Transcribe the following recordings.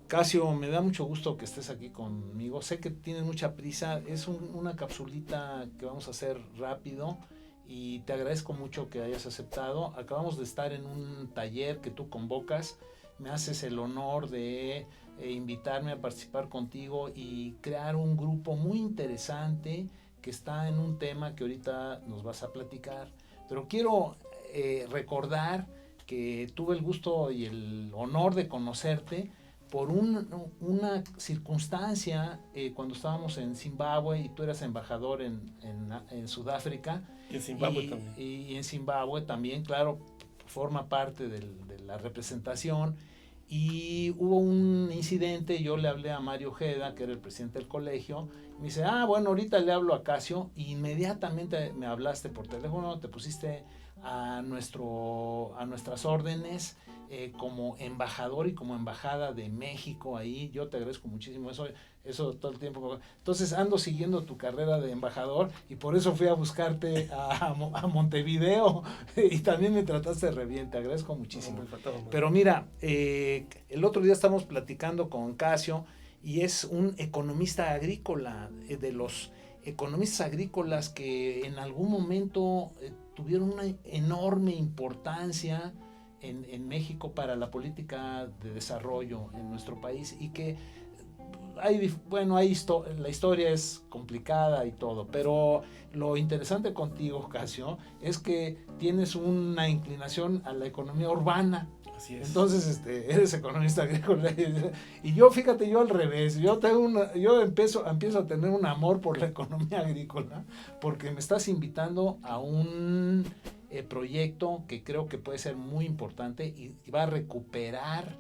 Casio, me da mucho gusto que estés aquí conmigo. Sé que tienes mucha prisa. Es una capsulita que vamos a hacer rápido y te agradezco mucho que hayas aceptado. Acabamos de estar en un taller que tú convocas. Me haces el honor de invitarme a participar contigo y crear un grupo muy interesante que está en un tema que ahorita nos vas a platicar. Pero quiero recordar que tuve el gusto y el honor de conocerte por una circunstancia cuando estábamos en Zimbabue y tú eras embajador en Sudáfrica Y en Zimbabue también. y en Zimbabue también, claro, forma parte de la representación y hubo un incidente, yo le hablé a Mario Ojeda, que era el presidente del colegio, me dice, bueno, ahorita le hablo a Casio, e inmediatamente me hablaste por teléfono, te pusiste a nuestras órdenes como embajador y como embajada de México ahí. Yo te agradezco muchísimo eso todo el tiempo. Entonces ando siguiendo tu carrera de embajador y por eso fui a buscarte a Montevideo y también me trataste re bien, te agradezco No, muchísimo. me faltaba más. Pero mira, el otro día estamos platicando con Casio y es un economista agrícola, de los economistas agrícolas que en algún momento tuvieron una enorme importancia en México para la política de desarrollo en nuestro país y que bueno, la historia es complicada y todo, pero lo interesante contigo, Casio, es que tienes una inclinación a la economía urbana. Así es. Entonces, eres economista agrícola y yo, fíjate, yo al revés, yo empiezo a tener un amor por la economía agrícola porque me estás invitando a un proyecto que creo que puede ser muy importante y va a recuperar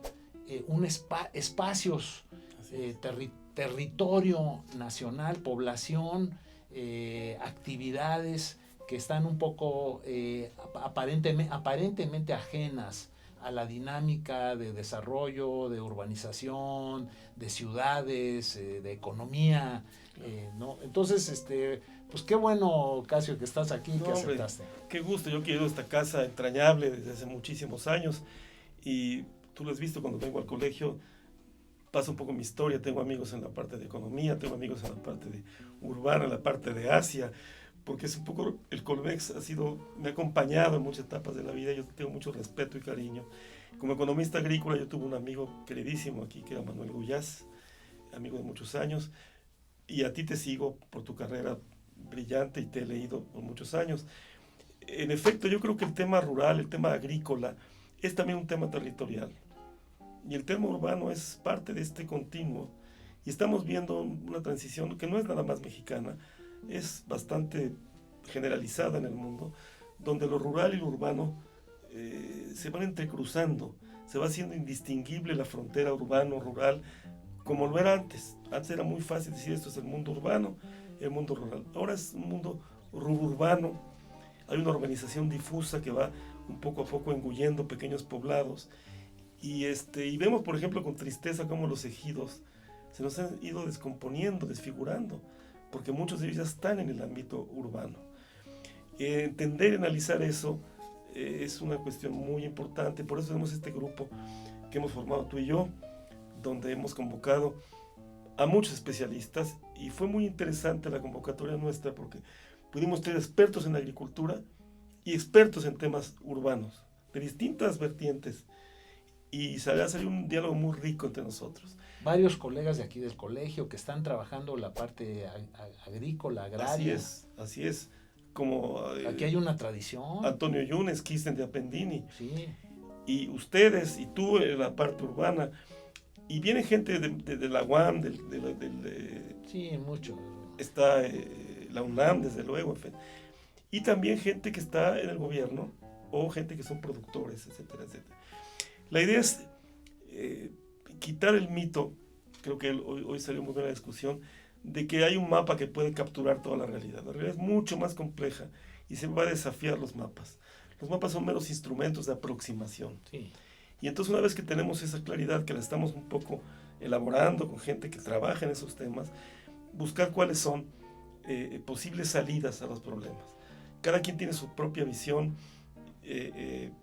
espacios, Así es. territorio nacional, población, actividades que están un poco aparentemente ajenas a la dinámica de desarrollo, de urbanización, de ciudades, de economía, ¿no? Entonces, pues qué bueno, Casio, que estás aquí y No, que hombre, aceptaste. qué gusto. Yo quiero esta casa entrañable desde hace muchísimos años. Y tú lo has visto cuando vengo al colegio. Pasa un poco mi historia. Tengo amigos en la parte de economía, tengo amigos en la parte de urbana, en la parte de Asia. Porque es un poco, el Colmex me ha acompañado en muchas etapas de la vida. Yo tengo mucho respeto y cariño. Como economista agrícola, yo tuve un amigo queridísimo aquí, que era Manuel Guyás, amigo de muchos años. Y a ti te sigo por tu carrera brillante y te he leído por muchos años. En efecto, yo creo que el tema rural, el tema agrícola, es también un tema territorial. Y el tema urbano es parte de este continuo. Y estamos viendo una transición que no es nada más mexicana, es bastante generalizada en el mundo, donde lo rural y lo urbano se van entrecruzando, se va haciendo indistinguible la frontera urbano-rural, como lo era antes. Antes era muy fácil decir esto es el mundo urbano, el mundo rural. Ahora es un mundo rurbano, hay una urbanización difusa que va un poco a poco engullendo pequeños poblados. Y vemos, por ejemplo, con tristeza cómo los ejidos se nos han ido descomponiendo, desfigurando, porque muchos de ellos ya están en el ámbito urbano. Entender y analizar eso es una cuestión muy importante. Por eso tenemos este grupo que hemos formado tú y yo, donde hemos convocado a muchos especialistas, y fue muy interesante la convocatoria nuestra porque pudimos tener expertos en agricultura y expertos en temas urbanos, de distintas vertientes, y salió un diálogo muy rico entre nosotros. Varios colegas de aquí del colegio que están trabajando la parte agrícola, Así agraria. es, así es. Como Aquí hay una tradición. Antonio Yunes, Kirsten de Appendini, Sí. y ustedes, y tú en la parte urbana, y viene gente de la UAM, Sí, mucho. está la UNAM, desde luego, en fin. Y también gente que está en el gobierno, o gente que son productores, etcétera, etcétera. La idea es quitar el mito, creo que hoy salió muy buena discusión, de que hay un mapa que puede capturar toda la realidad. La realidad es mucho más compleja y se va a desafiar los mapas. Los mapas son meros instrumentos de aproximación. Sí. Y entonces, una vez que tenemos esa claridad, que la estamos un poco elaborando con gente que trabaja en esos temas, buscar cuáles son posibles salidas a los problemas. Cada quien tiene su propia visión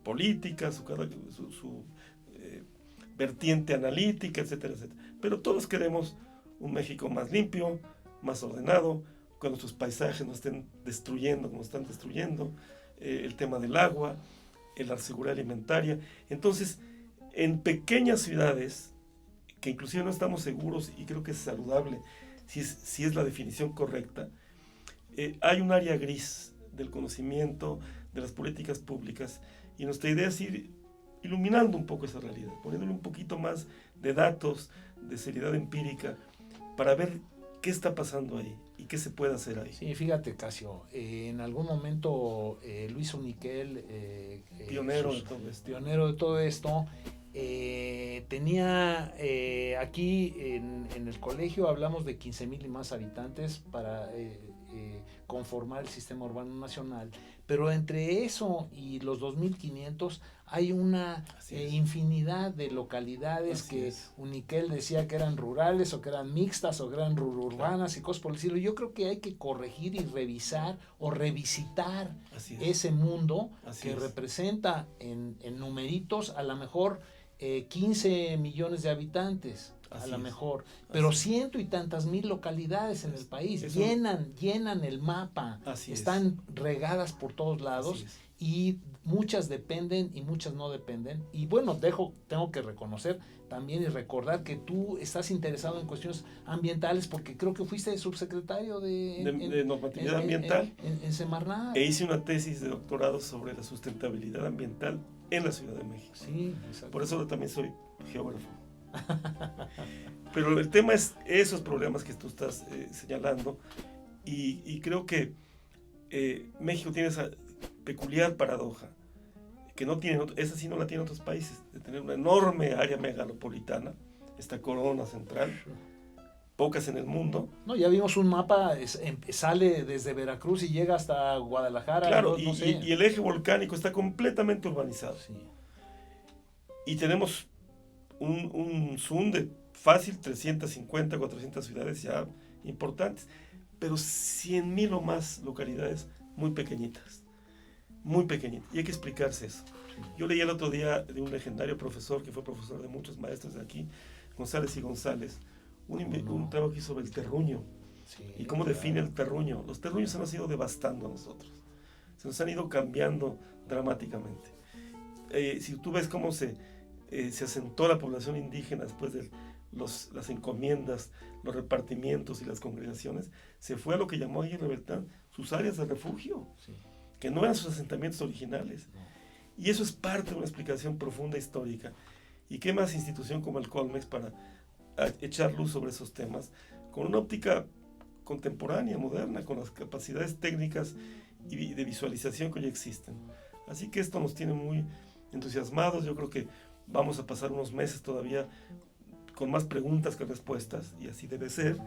política, su vertiente analítica, etcétera, etcétera. Pero todos queremos un México más limpio, más ordenado, con nuestros paisajes no estén destruyendo como están destruyendo, el tema del agua, la seguridad alimentaria. Entonces, en pequeñas ciudades, que inclusive no estamos seguros, y creo que es saludable, si es la definición correcta, hay un área gris del conocimiento, de las políticas públicas, y nuestra idea es ir iluminando un poco esa realidad, poniéndole un poquito más de datos, de seriedad empírica, para ver qué está pasando ahí y qué se puede hacer ahí. Sí, fíjate, Casio, en algún momento Luis Uniquel, pionero de todo esto, tenía aquí en el colegio hablamos de 15,000 y más habitantes para conformar el sistema urbano nacional, pero entre eso y los 2,500 hay una infinidad de localidades que Uniquel decía que eran rurales o que eran mixtas o que eran urbanas y cosas por el estilo. Yo creo que hay que corregir y revisar o revisitar ese mundo que representa en numeritos a lo mejor 15 millones de habitantes, a lo mejor, pero ciento y tantas mil localidades en el país llenan el mapa, están regadas por todos lados y muchas dependen y muchas no dependen. Y bueno, tengo que reconocer también y recordar que tú estás interesado en cuestiones ambientales porque creo que fuiste subsecretario de normatividad ambiental en Semarnat. E hice una tesis de doctorado sobre la sustentabilidad ambiental en la Ciudad de México. Sí, exacto. Por eso también soy geógrafo. Pero el tema es esos problemas que tú estás señalando y creo que México tiene esa peculiar paradoja que no tiene, esa sí no la tienen otros países, de tener una enorme área megalopolitana, esta corona central, pocas en el mundo. No, ya vimos un mapa, sale desde Veracruz y llega hasta Guadalajara. Claro, no sé. Y el eje volcánico está completamente urbanizado. Sí. Y tenemos un zoom de fácil 350, 400 ciudades ya importantes, pero 100,000 o más localidades muy pequeñitas. Muy pequeñitas. Y hay que explicarse eso. Sí. Yo leí el otro día de un legendario profesor, que fue profesor de muchos maestros de aquí, González y González, un trabajo sobre el terruño. Sí, y cómo define el terruño. Los terruños se nos han ido devastando a nosotros. Se nos han ido cambiando dramáticamente. Si tú ves cómo se asentó la población indígena después de las encomiendas, los repartimientos y las congregaciones, se fue a lo que llamó Aguirre Beltrán sus áreas de refugio, sí, que no eran sus asentamientos originales. No. Y eso es parte de una explicación profunda histórica. ¿Y qué más institución como el Colmex para echar luz sobre esos temas con una óptica contemporánea, moderna, con las capacidades técnicas y de visualización que ya existen? Así que esto nos tiene muy entusiasmados. Yo creo que vamos a pasar unos meses todavía con más preguntas que respuestas, y así debe ser,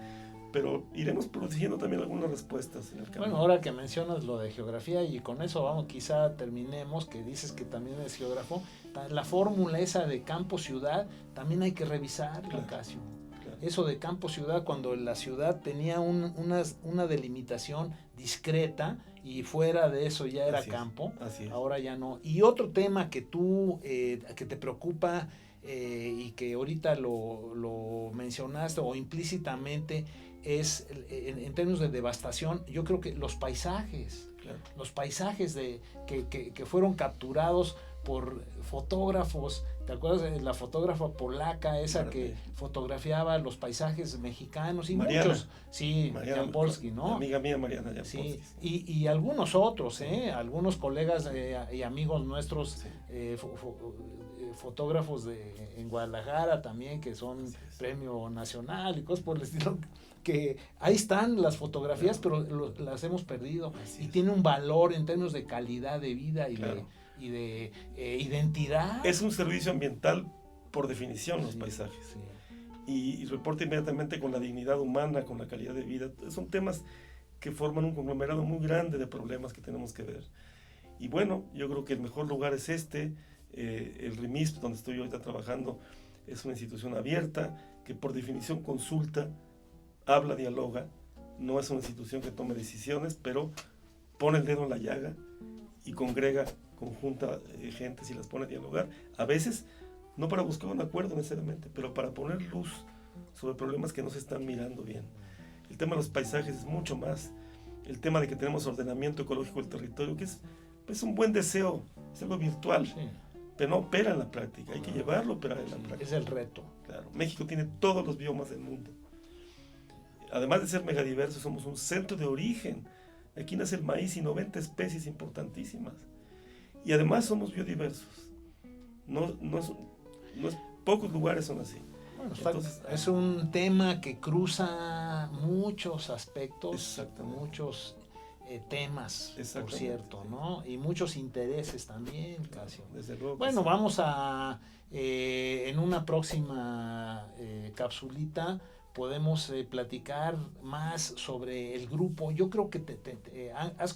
pero iremos produciendo también algunas respuestas en el camino. Bueno, ahora que mencionas lo de geografía, y con eso quizá terminemos, que dices que también es geógrafo, la fórmula esa de campo-ciudad también hay que revisarla, claro, Casio. Claro. Eso de campo-ciudad, cuando la ciudad tenía una delimitación discreta y fuera de eso ya era campo, ahora ya no. Y otro tema que que te preocupa y que ahorita lo mencionaste o implícitamente es en términos de devastación, yo creo que los paisajes, claro, los paisajes que fueron capturados por fotógrafos. ¿Te acuerdas de la fotógrafa polaca esa, claro, que fotografiaba los paisajes mexicanos? Y Mariana, muchos, sí, Jampolsky, ¿no? Amiga mía Mariana Jampolsky. Sí, y algunos otros, algunos colegas y amigos nuestros, sí, fotógrafos en Guadalajara también, que son premio nacional y cosas por el estilo, que ahí están las fotografías, claro, pero las hemos perdido. Así y tiene un valor en términos de calidad de vida y, claro, de identidad. Es un servicio ambiental por definición, los paisajes. Sí. Y reporta inmediatamente con la dignidad humana, con la calidad de vida. Son temas que forman un conglomerado muy grande de problemas que tenemos que ver. Y bueno, yo creo que el mejor lugar es el RIMISP, donde estoy ahorita trabajando, es una institución abierta que por definición consulta, habla, dialoga. No es una institución que tome decisiones, pero pone el dedo en la llaga y congrega, conjunta gentes y las pone a dialogar, a veces no para buscar un acuerdo necesariamente, pero para poner luz sobre problemas que no se están mirando bien. El tema de los paisajes es mucho más. El tema de que tenemos ordenamiento ecológico del territorio, que es pues, un buen deseo, es algo virtual, Sí. pero no opera en la práctica, hay que llevarlo a operar en la práctica. Es el reto. Claro, México tiene todos los biomas del mundo. Además de ser megadiversos, somos un centro de origen. Aquí nace el maíz y 90 especies importantísimas. Y además somos biodiversos. No es, pocos lugares son así. Bueno, Entonces, es un tema que cruza muchos aspectos, Exactamente. muchos temas, por Exactamente, cierto, sí. ¿no? Y muchos intereses también, Casio. Desde luego. Bueno, sí. vamos a, en una próxima capsulita, podemos platicar más sobre el grupo. Yo creo que hemos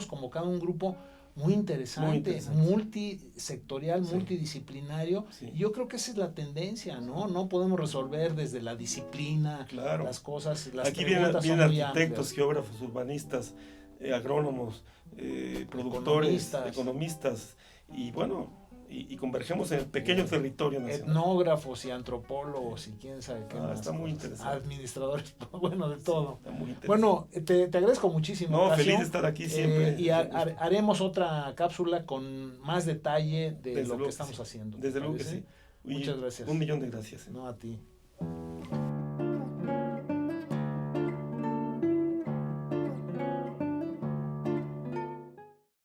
convocado un grupo muy interesante, multisectorial, Sí. multidisciplinario. Sí. Y yo creo que esa es la tendencia, ¿no? No podemos resolver desde la disciplina Claro. las cosas, las Aquí preguntas vienen son muy arquitectos, amplias. geógrafos, urbanistas, agrónomos, productores, Economistas. economistas, y bueno, y convergemos en el pequeño territorio nacional. Etnógrafos y antropólogos y quién sabe qué más. Está muy cosas. interesante. Administradores, bueno, de todo. Está muy interesante. Bueno, te agradezco muchísimo. No, Casio. feliz de estar aquí siempre. Y haremos otra cápsula con más detalle de Desde lo luego que que estamos sí. haciendo. Desde luego que ¿parece? sí. Y Muchas gracias. 1.000.000 de gracias. No, a ti.